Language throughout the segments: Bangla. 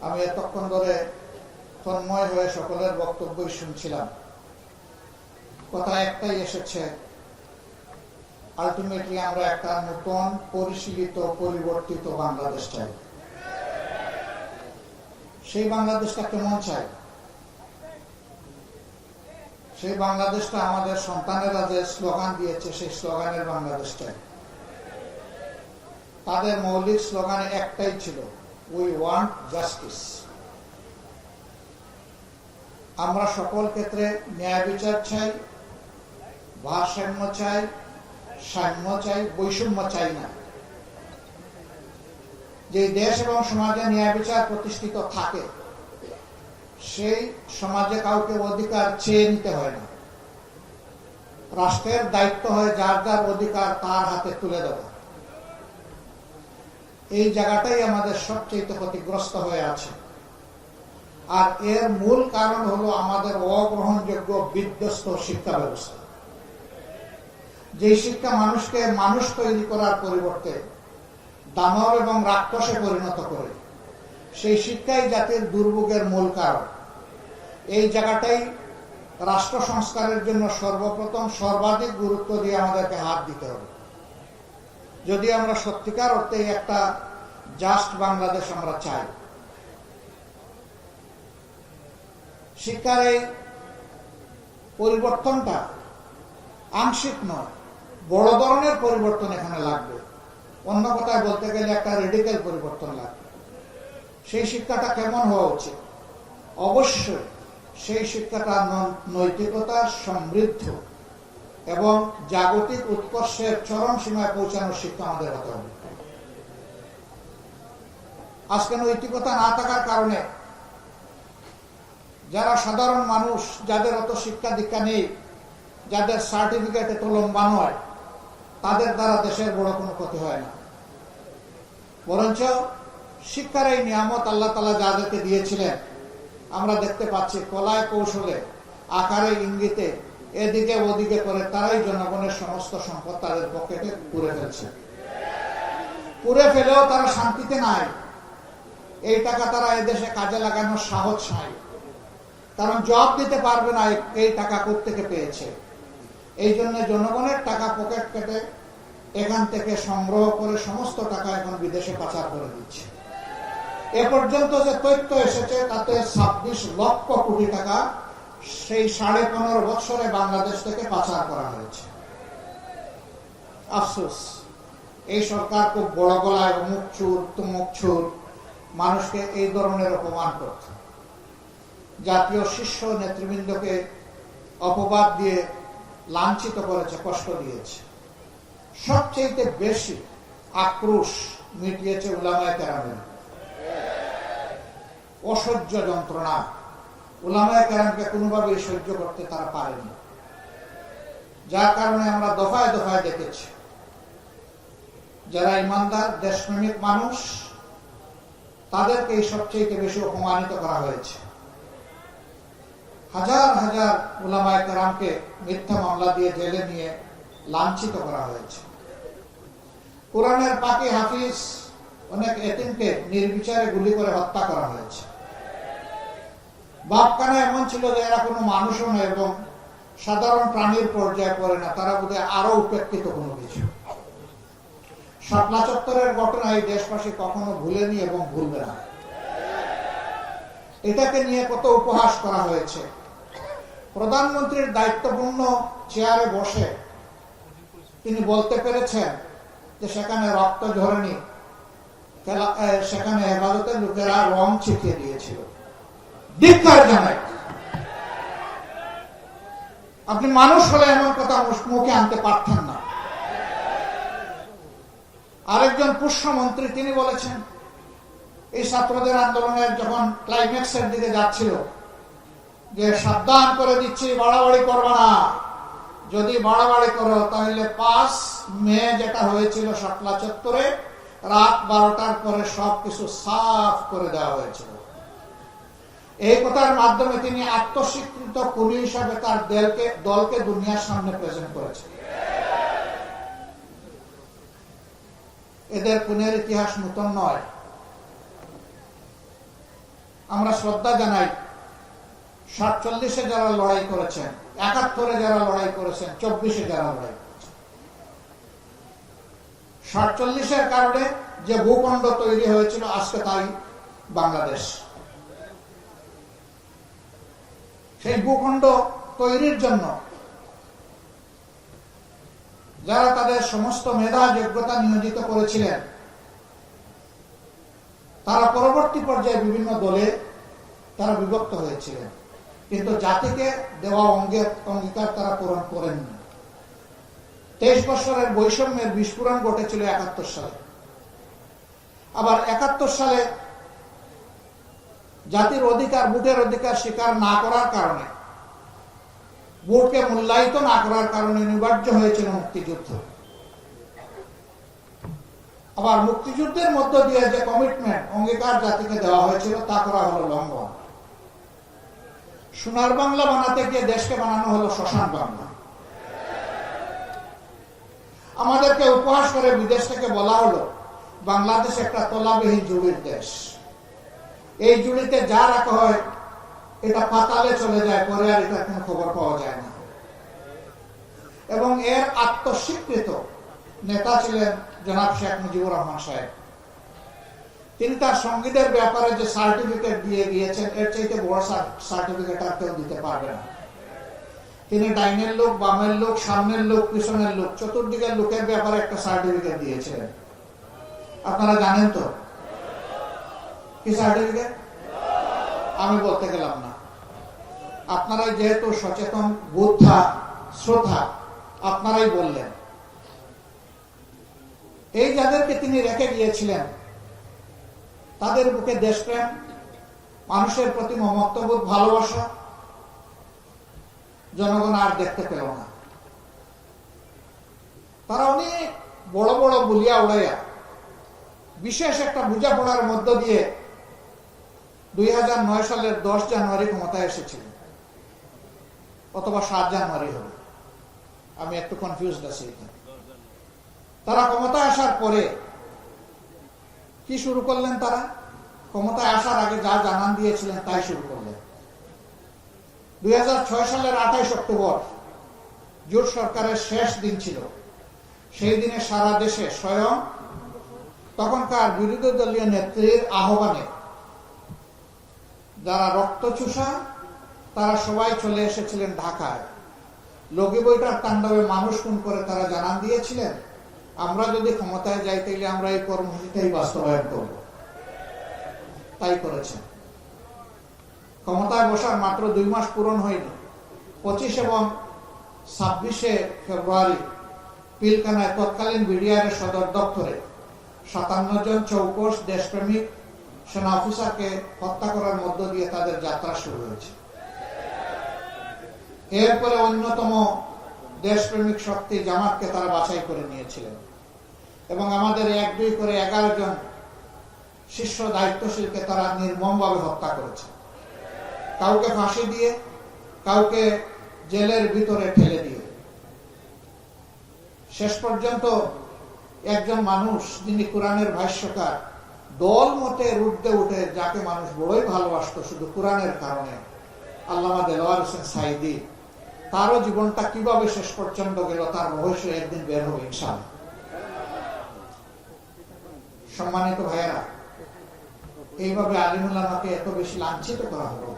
আমি এতক্ষণ ধরে তন্ময় হয়ে সকলের বক্তব্যই শুনছিলাম। কথা একটাই এসেছে, আলটিমেটলি আমরা একটা নতুন পরিশীলিত পরিবর্তিত বাংলাদেশ চাই। সেই বাংলাদেশটা কেমন চাই? সেই বাংলাদেশটা আমাদের সন্তানেরা যে স্লোগান দিয়েছে সেই স্লোগানের বাংলাদেশ চাই। তাদের মৌলিক স্লোগানে একটাই ছিল, উই ওয়ান্ট জাস্টিস। আমরা সকল ক্ষেত্রে ন্যায় বিচার চাই, ভারসাম্য চাই, সাম্য চাই, বৈষম্য চাই না। যে দেশ এবং সমাজে ন্যায় বিচার প্রতিষ্ঠিত থাকে সেই সমাজে কাউকে অধিকার চেয়ে নিতে হয় না। রাষ্ট্রের দায়িত্ব হয় যার যার অধিকার তার হাতে তুলে দেওয়া। এই জায়গাটাই আমাদের সবচেয়ে ক্ষতিগ্রস্ত হয়ে আছে। আর এর মূল কারণ হলো আমাদের অগ্রহণযোগ্য বিধ্বস্ত শিক্ষা ব্যবস্থা। যে শিক্ষা মানুষকে মানুষ তৈরি করার পরিবর্তে দানব এবং রাক্ষসে পরিণত করে, সেই শিক্ষাই জাতির দুর্ভোগের মূল কারণ। এই জায়গাটাই রাষ্ট্র সংস্কারের জন্য সর্বপ্রথম সর্বাধিক গুরুত্ব দিয়ে আমাদেরকে হাত দিতে হবে। যদি আমরা সত্যিকার অর্থে একটা জাস্ট বাংলাদেশ আমরা চাই। শিক্ষার এই পরিবর্তনটা আংশিক নয়, বড় ধরনের পরিবর্তন এখানে লাগবে। অন্য কথায় বলতে গেলে একটা রেডিক্যাল পরিবর্তন লাগবে। সেই শিক্ষাটা কেমন হওয়া উচিত? অবশ্যই সেই শিক্ষাটা নৈতিকতার সমৃদ্ধ এবং জাগতিক উৎকর্ষের চরম সীমায় পৌঁছানোর শিক্ষা আমাদের হতে হবে। আজকে নৈতিকতা না থাকার কারণে যারা সাধারণ মানুষ, যাদের অত শিক্ষা দীক্ষা নেই, যাদের সার্টিফিকেট এত লম্বা নয়, তাদের দ্বারা দেশের বড় কোনো ক্ষতি হয় না। বরঞ্চ শিক্ষার এই নিয়ামত আল্লাহ তাআলা যাদেরকে দিয়েছিলেন, আমরা দেখতে পাচ্ছি কলায় কৌশলে, আকারে ইঙ্গিতে, এদিকে ওদিকে করে তারাই জনগণের সমস্ত সম্পদ তাদের পকেটে পুরে ফেলছে। পুরে ফেলেও তারা শান্তিতে নাই। এই টাকা তারা এদেশে কাজে লাগানোর সাহস নাই, কারণ জবাব দিতে পারবে না এই টাকা কোত্থেকে পেয়েছে। এই জন্য জনগণের টাকা পকেট কেটে এখান থেকে সংগ্রহ করে সমস্ত টাকা এখন বিদেশে পাচার করে দিচ্ছে। এ পর্যন্ত যে তথ্য এসেছে তাতে 26 লক্ষ কোটি টাকা সেই 15.5 বছরে বাংলাদেশ থেকে পাচার করা হয়েছে। আফসোস, এই সরকার খুব বড় গলায় অমুক চুর তমুক চুর মানুষকে এই ধরনের অপমান করত। জাতীয় শীর্ষ নেতৃবৃন্দকে অপবাদ দিয়ে লাঞ্ছিত করেছে, কষ্ট দিয়েছে। সবচেয়ে বেশি আক্রোশ মিটিয়েছে উলামায়ে কেরামের অসহ্য যন্ত্রণা। উলামায়ে কেরামকে কোনোভাবেই সহ্য করতে তারা পারেনি, যার কারণে আমরা দফায় দফায় দেখেছি যারা ইমানদার দেশপ্রেমিক মানুষ তাদেরকে সবচেয়ে বেশি অপমানিত করা হয়েছে। হাজার হাজার উলামায়ে কেরামকে মিথ্যা মামলা দিয়ে জেলে নিয়ে লাঞ্ছিত করা হয়েছে। কোরআনের পাকি হাফিজ অনেক এতিমকে নির্বিচারে গুলি করে হত্যা করা হয়েছে। বাপখানা এমন ছিল যে এরা কোনো মানুষও নয় এবং সাধারণ প্রাণীর পর্যায়ে পড়ে না, তারা বোধহয় আরো উপেক্ষিত কোনো কিছু। শাপলা চত্বরের ঘটনা এই দেশবাসী কখনো ভুলেনি এবং ভুলবে না। এটাকে নিয়ে কত উপহাস করা হয়েছে। প্রধানমন্ত্রীর দায়িত্বপূর্ণ চেয়ারে বসে তিনি বলতে পেরেছেন যে সেখানে রক্ত ঝরেনি, সেখানে হেফাজতের লোকেরা রং ছিটিয়ে দিয়েছিল। ধিক্কার জানাই। আপনি মানুষ হলে এমন কথা মুখে আনতে পারতেন না। আরেকজন পুষ্যমন্ত্রী তিনি বলেছেন এই ছাত্রদের আন্দোলনের যখন ক্লাইম্যাক্সের দিকে যাচ্ছিল যে সাবধান করে দিচ্ছি, বাড়াবাড়ি করবে না, যদি বাড়াবাড়ি করো তাহলে 5 মে যেটা হয়েছিল শাপলা চত্বরে রাত 12টার পরে সবকিছু সাফ করে দেওয়া হয়েছিল। এই কথার মাধ্যমে তিনি আত্মস্বীকৃত খুনি হিসাবে তার দলকে দুনিয়ার সামনে প্রেজেন্ট করেছেন। এদের খুনের ইতিহাস নতুন নয়। আমরা শ্রদ্ধা জানাই 47-এ যারা লড়াই করেছেন, 71-এ যারা লড়াই করেছেন, 24-এ যারা লড়াই করেছেন। 47-এর কারণে যে ভূখণ্ড তৈরি হয়েছিল আজকে তাই বাংলাদেশ। সেই ভূখণ্ড তৈরির জন্য যারা তাদের সমস্ত মেধা যোগ্যতা নিয়োজিত করেছিলেন, তারা পরবর্তী পর্যায়ে বিভিন্ন দলে তারা বিভক্ত হয়েছিলেন, কিন্তু জাতিকে দেওয়া অঙ্গীকার তারা পূরণ করেননি। 23 বছরের বৈষম্যের বিস্ফোরণ ঘটেছিল 71 সালে। আবার 71 সালে জাতির অধিকার, ভোটের অধিকার স্বীকার না করার কারণে, ভোটকে মূল্যায়িত না করার কারণে অনিবার্য হয়েছিল মুক্তিযুদ্ধ। আবার মুক্তিযুদ্ধের মধ্য দিয়ে যে কমিটমেন্ট, অঙ্গীকার জাতিকে দেওয়া হয়েছিল তা করা হলো লঙ্ঘন। সোনার বাংলা বানাতে গিয়ে দেশকে বানানো হলো শ্মশান বাংলা। আমাদেরকে উপহাস করে বিদেশ থেকে বলা হলো বাংলাদেশ একটা তলাবিহীন জুড়ির দেশ। এই জুড়িতে যা রাখা হয় এটা পাতালে চলে যায়, পরে আর এটা কোনো খবর পাওয়া যায় না। এবং এর আত্মস্বীকৃত নেতা ছিলেন জনাব শেখ মুজিবুর রহমান সাহেব। তিনি তার সঙ্গীদের ব্যাপারে যে সার্টিফিকেট দিয়ে গিয়েছেন, এর চাইতে বড় সার্টিফিকেট আর কেউ দিতে পারবে না। তিনি ডাইনের লোক, বামের লোক, সামনের লোক, পিছনের লোক, চতুর্দিকের লোকের ব্যাপারে একটা সার্টিফিকেট দিয়েছিলেন। আপনারা জানেন তো কি সার্টিফিকেট? আমি বলতে গেলাম না। আপনারাই যেহেতু সচেতন, বুদ্ধা, শ্রোতা, আপনারাই বললেন। এই যাদেরকে তিনি রেখে গিয়েছিলেন তাদের বুকে দেশপ্রেম, মানুষের প্রতি মমত্ববোধ, ভালোবাসা জনগণ আর দেখতে পেল না। তারা অনেক বড় বড় বুলিয়া উড়াইয়া বিশেষ একটা বোঝাপড়ার মধ্য দিয়ে 2009 সালের 10 জানুয়ারি ক্ষমতায় এসেছিলেন, অথবা 7 জানুয়ারি হবে, আমি একটু কনফিউজড আছি। তারা ক্ষমতায় আসার পরে কি শুরু করলেন? তারা ক্ষমতায় আসার আগে যা জানান দিয়েছিলেন তাই শুরু করলেন। 2006 সালের 28 অক্টোবর জোট সরকারের শেষ দিন ছিল। সেই দিনে সারা দেশে স্বয়ং তখনকার বিরোধী দলীয় নেত্রীর আহ্বানে যারা রক্তচোষা তারা সবাই চলে এসেছিলেন ঢাকায়। লগি বইটার তাণ্ডবে মানুষ খুন করে তারা জানান দিয়েছিলেন, আমরা যদি ক্ষমতায় যাই তাইলে আমরা এই কর্মসূচিটাই বাস্তবায়ন করব। তাই করেছেন। ক্ষমতায় বসার মাত্র 2 মাস পূরণ হয়নি। 25 এবং 26 ফেব্রুয়ারি পিলখানায় তৎকালীন বিডিআরের সদর দপ্তরে 57 জন চৌকস দেশপ্রেমিক সেনা অফিসারকে হত্যা করার মধ্য দিয়ে তাদের যাত্রা শুরু হয়েছে। এরপরে অন্যতম দেশপ্রেমিক শক্তি জামাতকে তারা বাছাই করে নিয়েছিলেন এবং আমাদের 1-2 করে 11 জন শীর্ষ দায়িত্বশীলকে তারা নির্মমভাবে হত্যা করেছে। কাউকে ফাঁসি দিয়ে, কাউকে জেলের ভিতরে ঠেলে দিয়ে। শেষ পর্যন্ত একজন মানুষ যিনি কোরআনের ভাষ্যকার, দল মতের ঊর্ধ্বে উঠে যাকে মানুষ বড়ই ভালোবাসত শুধু কোরআনের কারণে, আল্লামা দেলোয়ার হোসেন সাইদি, তারও জীবনটা কিভাবে শেষ পর্যন্ত গেল তার রহস্য একদিন বের হবে ইনশাআল্লাহ। সম্মানিত ভাইয়েরা, এইভাবে আলিমুল আমাকে এত বেশি লাঞ্ছিত করা হলো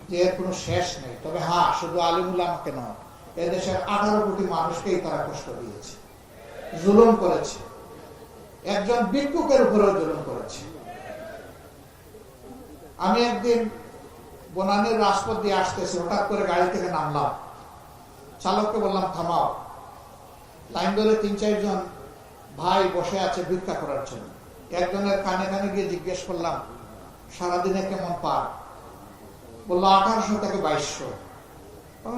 যে এর কোনো শেষ নেই। তবে হ্যাঁ, শুধু আলিমুল আমাকে নয়, এদেশের 18 কোটি মানুষকেই তারা কষ্ট দিয়েছে, জুলুম করেছে, একজন ভিক্ষুকের উপরেও জুলুম করেছে। আমি একদিন বনানীর রাজপথ দিয়ে আসতেছি, হঠাৎ করে গাড়ি থেকে নামলাম, চালককে বললাম থামাও। লাইন ধরে 3-4 জন ভাই বসে আছে ভিক্ষা করার জন্য। একজনের কানে কানে গিয়ে জিজ্ঞেস করলাম, সারাদিনে কেমন পার? বললো 1800 থেকে 2200।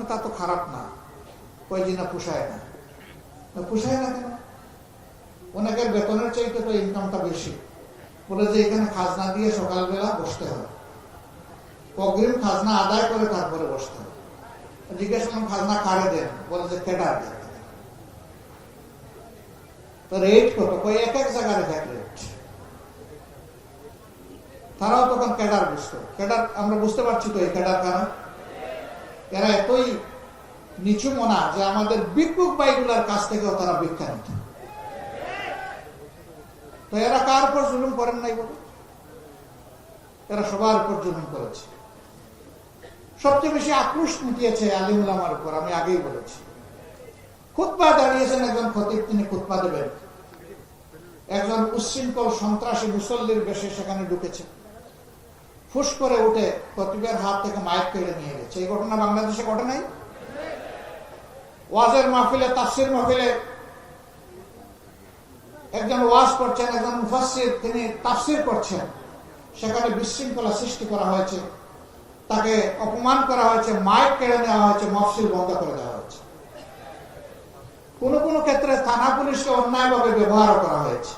তা তো খারাপ না। কয়দিনা পোষায় না। পোষায় না কেন? অনেকের বেতনের চাইতে তো ইনকামটা বেশি। বলে যে এখানে খাজনা দিয়ে সকালবেলা বসতে হয়, অগ্রিম খাজনা আদায় করে তারপরে বসতে হয়। জিজ্ঞেস করলাম খাজনা কারে দেন? বলে যে কেডার দেন। তো রেট কত? কই এক এক জায়গার এক রেট। তারাও তখন ক্যাডার বুঝতো। ক্যাডার আমরা বুঝতে পারছি তো এই ক্যাডার কারা। এরা এতই নিচু মনা যে আমাদের ভিক্ষুক ভাইগুলার কাছ থেকেও তারা ভিক্ষা নিত। তো এরা কার উপর জুলুম করেন নাই বলে? এরা সবার উপর জুলুম করেছে। সবচেয়ে বেশি আক্রোশ মিটিয়েছে আলিম উলামার উপর। আমি আগেই বলেছি, খুতবা দাঁড়িয়েছেন একজন খতিব, তিনি খুতবা দেবেন, একজন উচ্ছৃঙ্খল সন্ত্রাসী মুসল্লির বেশে সেখানে ঢুকেছে, ফুস করে উঠে খতিবের হাত থেকে মাইক কেড়ে নিয়ে গেছে। এই ঘটনা বাংলাদেশে ঘটে নাই? ওয়াজের মাহফিলে, তাফসির মাহফিলে একজন ওয়াজ করছেন, একজন মুফাসসির তিনি তাফসির করছেন, সেখানে বিশৃঙ্খলা সৃষ্টি করা হয়েছে, তাকে অপমান করা হয়েছে, মাইক কেড়ে নেওয়া হয়েছে, মাহফিল বন্ধ করে দেওয়া হয়েছে। কোন কোন ক্ষেত্রে থানা পুলিশকে অন্যায়ভাবে ব্যবহার করা হয়েছে।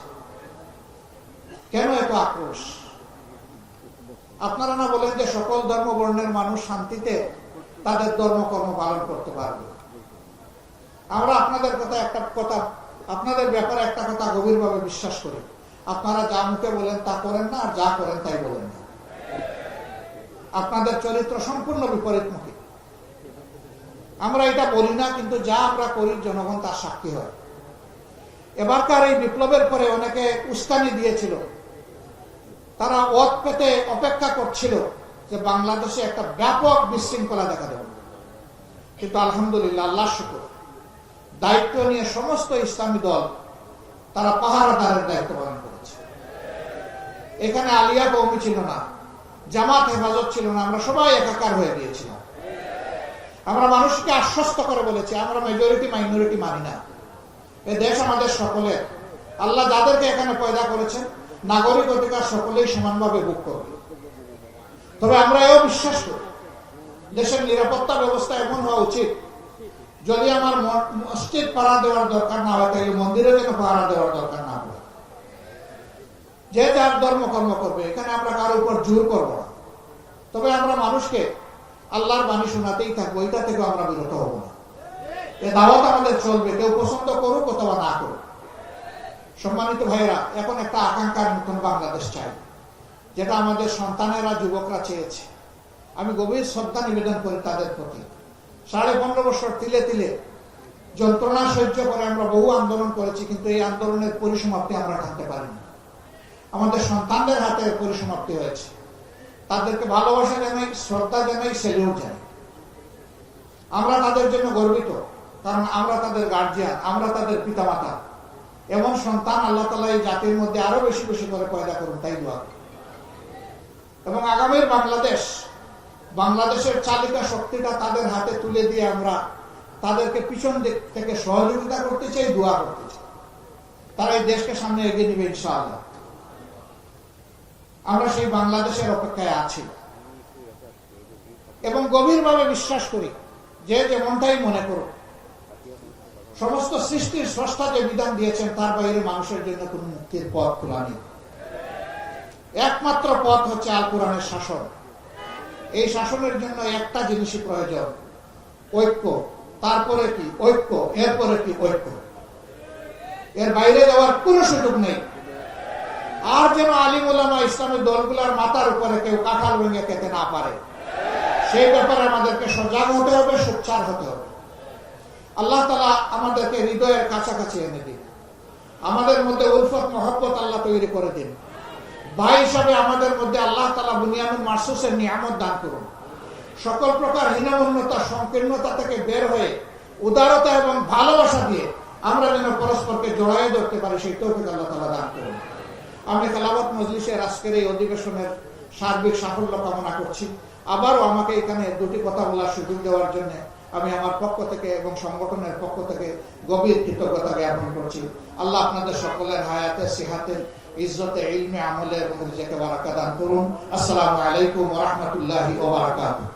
কেন এত আক্রোশ? আপনারা না বলেন যে সকল ধর্ম বর্ণের মানুষ শান্তিতে তাদের ধর্মকর্ম পালন করতে পারবে? আমরা আপনাদের আপনাদের ব্যাপারে একটা কথা গভীরভাবে বিশ্বাস করি, আপনারা যা মুখে বলেন তা করেন না, আর যা করেন তাই বলেন না। আপনাদের চরিত্র সম্পূর্ণ বিপরীতমুখী। আমরা এটা বলি না, কিন্তু যা আমরা করি জনগণ তার সাক্ষী হয়। এবারকার এই বিপ্লবের পরে অনেকে উস্কানি দিয়েছিল, তারা ওত পেতে অপেক্ষা করছিল যে বাংলাদেশে একটা ব্যাপক বিশৃঙ্খলা দেখা দেবে। কিন্তু আলহামদুলিল্লাহ, আল্লাহ শুকর, দায়িত্ব নিয়ে সমস্ত ইসলামী দল তারা পাহারাদারের দায়িত্ব পালন করেছে। এখানে আলিয়া কওমি ছিল না, জামাত হেফাজত ছিল না, আমরা সবাই একাকার হয়ে গিয়েছিলাম। আমরা মানুষকে আশ্বস্ত করে বলেছি আমরা মেজরিটি মাইনরিটি মানি না। এ দেশ আমাদের সকলের। আল্লাহ যাদেরকে এখানে পয়দা করেছেন নাগরিক অধিকার সকলেই সমানভাবে ভোগ করবে। তবে আমরা এও বিশ্বাস করি দেশের নিরাপত্তা ব্যবস্থা এমন হওয়া উচিত, যদি আমার মসজিদ পাহারা দেওয়ার দরকার না হয় তাহলে মন্দিরে যেন পাহারা দেওয়ার দরকার না হয়। যে যার ধর্মকর্ম করবে, এখানে আমরা কারো উপর জোর করবো না। তবে আমরা মানুষকে আল্লাহর বাণী শোনাতেই থাকবো, এটা থেকে আমরা বিরত হব না। এ দাওয়াত আমাদের চলবে, কেউ পছন্দ করুক অথবা না করুক। সম্মানিত ভাইরা, এখন একটা আকাঙ্ক্ষার নতুন বাংলাদেশ চাই, যেটা আমাদের সন্তানেরা, যুবকরা চেয়েছে। আমি গভীর শ্রদ্ধা নিবেদন করি তাদের প্রতি। 15.5 বছর তিলে তিলে যন্ত্রণা সহ্য করে আমরা বহু আন্দোলন করেছি, কিন্তু এই আন্দোলনের পরিসমাপ্তি আমরা টানতে পারিনি। আমাদের সন্তানদের হাতে পরিসমাপ্তি হয়েছে। তাদেরকে ভালোবাসা জানাই, শ্রদ্ধা জানাই, সেলিউট জানাই। আমরা তাদের জন্য গর্বিত, কারণ আমরা তাদের গার্জিয়ান, আমরা তাদের পিতামাতা। এমন সন্তান আল্লাহ তাআলা এই জাতির মধ্যে আরো বেশি বেশি করে পয়দা করুন, তাই দোয়া। এবং আগামীর বাংলাদেশের চালিকা শক্তিটা তাদের হাতে তুলে দিয়ে আমরা তাদেরকে পিছন দিক থেকে সহযোগিতা করতে চাই, দোয়া করতে চাই। তারা এই দেশকে সামনে এগিয়ে নিবে ইনশাআল্লাহ। আমরা সেই বাংলাদেশের অপেক্ষায় আছি এবং গভীরভাবে বিশ্বাস করি যে যেমনটাই মনে করো, সমস্ত সৃষ্টির স্রষ্টা যে বিধান দিয়েছেন তার বাইরে মানুষের জন্য কোন মুক্তির পথ খোলা নেই। একমাত্র পথ হচ্ছে আল কোরআনের শাসন। এই শাসনের জন্য একটা জিনিসই প্রয়োজন, ঐক্য। তারপরে কি ঐক্য, এরপরে কি ঐক্য। এর বাইরে যাওয়ার কোনো সুযোগ নেই। আর যেন আলিম উলামা ইসলামের দলগুলার মাথার উপরে কেউ কাঁঠাল ভেঙে খেতে না পারে, সেই ব্যাপারে আমাদেরকে সজাগ হতে হবে, সোচ্চার হতে হবে। আল্লাহ তাআলা আমাদেরকে হৃদয়ের কাছাকাছি এনে দিন। আমাদের মধ্যে উলফত মহব্বত আল্লাহ তৈরি করে দিন। ভাই হিসাবে আমাদের মধ্যে আল্লাহ তাআলা বুনিয়ানুল মারসুসের নিয়ামত দান করুন। সকল প্রকার হীনমন্যতা, সংকীর্ণতা থেকে বের হয়ে উদারতা এবং ভালোবাসা দিয়ে আমরা যেন পরস্পরকে জড়াইয়ে ধরতে পারি, সেই তৌফিক আল্লাহ তাআলা দান করুন। আমি খেলাফত মজলিসের আজকের এই অধিবেশনের সার্বিক সাফল্য কামনা করছি। আবারও আমাকে এখানে দুটি কথা বলার সুযোগ দেওয়ার জন্য আমি আমার পক্ষ থেকে এবং সংগঠনের পক্ষ থেকে গভীর কৃতজ্ঞতা জ্ঞাপন করছি। আল্লাহ আপনাদের সকলের হায়াতে, সিহাতে, ইজ্জতে, ইলমে, আমলে এবং রিজিকে বারাকা দান করুন। আসসালামু আলাইকুম ওয়া রাহমাতুল্লাহি ওয়া বারাকাতুহু।